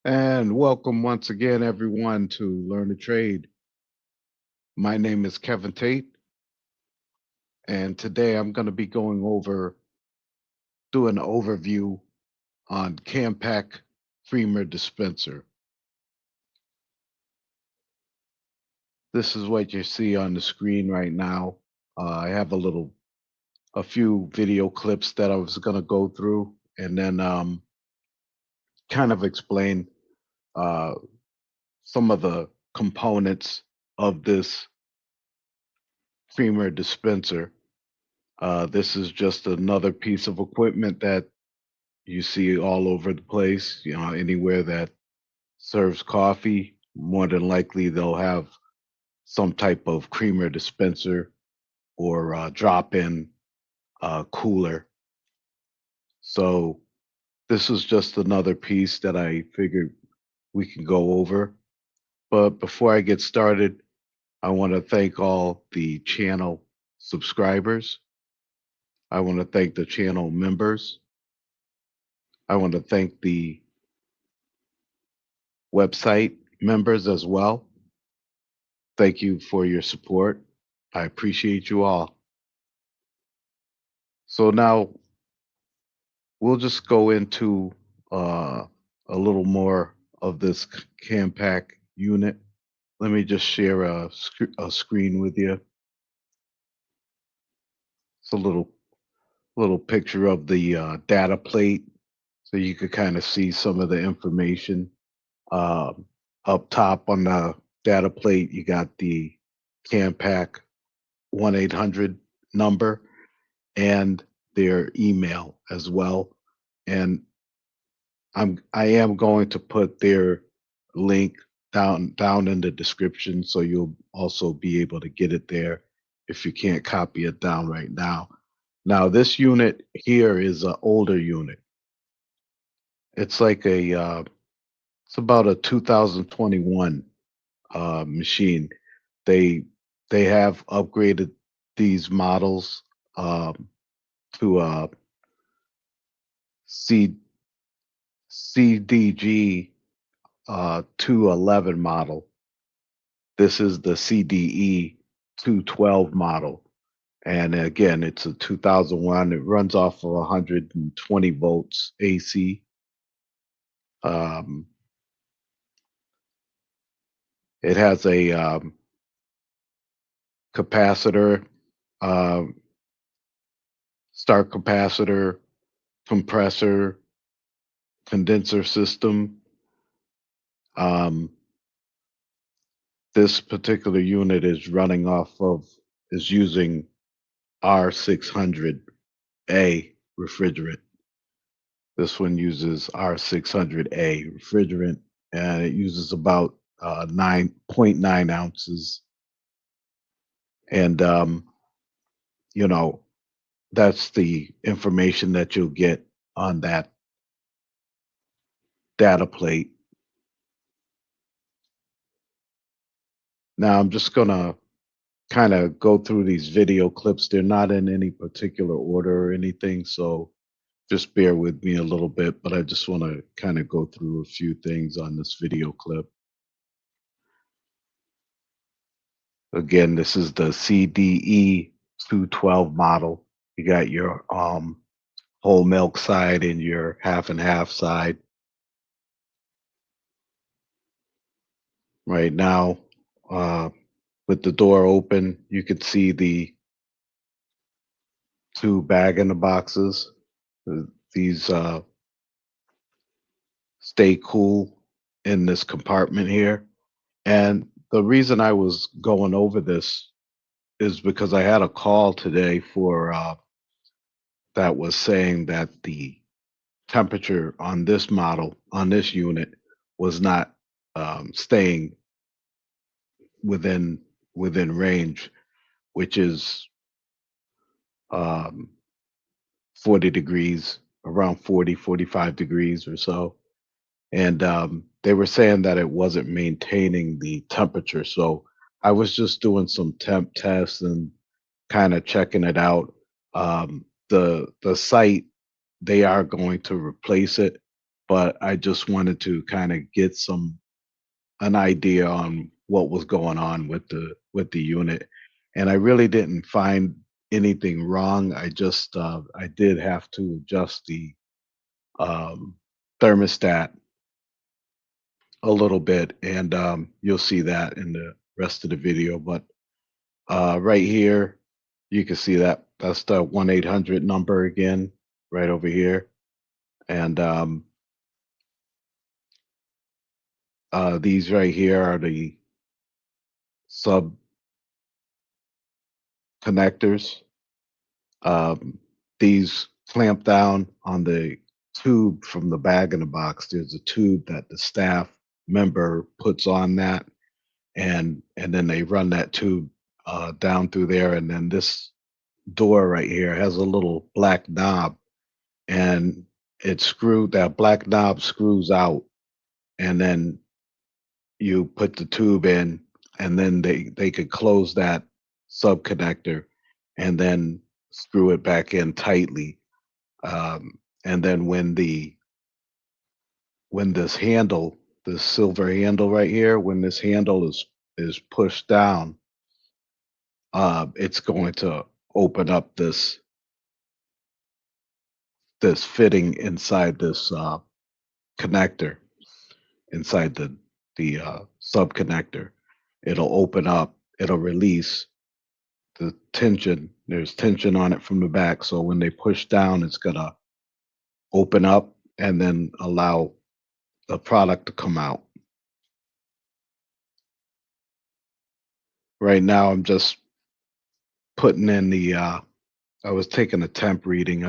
And welcome once again, everyone, to Learn a Trade. My name is Kevin Tate, and today I'm going to be do an overview on KanPak Creamer Dispenser. This is what you see on the screen right now. I have a few video clips that I was going to go through, and then kind of explain uh, some of the components of this creamer dispenser. This is just another piece of equipment that you see all over the place. Anywhere that serves coffee, more than likely they'll have some type of creamer dispenser or drop-in cooler. So this is just another piece that I figured we can go over. But before I get started, I want to thank all the channel subscribers. I want to thank the channel members. I want to thank the website members as well. Thank you for your support. I appreciate you all. So now we'll just go into uh, a little more of this CAMPAC unit. Let me just share a screen with you. It's a little picture of the data plate, so you could kind of see some of the information. Um, Up top on the data plate, you got the CAMPAC 1-800 number and their email as well. And I am going to put their link down in the description, so you'll also be able to get it there if you can't copy it down right now. Now this unit here is an older unit. It's like it's about a 2021 machine. They they have upgraded these models to a C CDG 211 model. This is the CDE 212 model. And again, it's a 2001. It runs off of 120 volts AC. Um, it has a capacitor, uh, start capacitor, compressor, condenser system. Um, this particular unit is using R600A refrigerant. This one uses R600A refrigerant, and it uses about 9.9 ounces. And, you know, that's the information that you'll get on that data plate. Now, I'm just going to kind of go through these video clips. They're not in any particular order or anything, so just bear with me a little bit, but I just want to kind of go through a few things on this video clip. Again, this is the CDE 212 model. You got your whole milk side and your half and half side. Right now, uh, with the door open, you can see the two bag in the boxes. These stay cool in this compartment here. And the reason I was going over this is because I had a call today for that was saying that the temperature on this model, on this unit, was not staying within range, which is um, 40 degrees, around 40, 45 degrees or so. And they were saying that it wasn't maintaining the temperature. So I was just doing some temp tests and kind of checking it out. The site, they are going to replace it. but I just wanted to kind of get an idea on what was going on with the unit. And I really didn't find anything wrong. I did have to adjust the um, thermostat a little bit, and you'll see that in the rest of the video. But right here, you can see that that's the 1-800 number again, right over here. And these right here are the sub connectors. Um, these clamp down on the tube from the bag in the box. There's a tube that the staff member puts on that, and then they run that tube down through there, and then this door right here has a little black knob, and that black knob screws out, and then you put the tube in, and then they could close that sub connector and then screw it back in tightly. And then when this handle, this silver handle right here, when this handle is pushed down, it's going to open up this fitting inside this connector, inside the sub connector. It'll open up. It'll release the tension. There's tension on it from the back, so when they push down, it's gonna open up and then allow the product to come out. Right now, I'm just putting in the. I was taking a temp reading.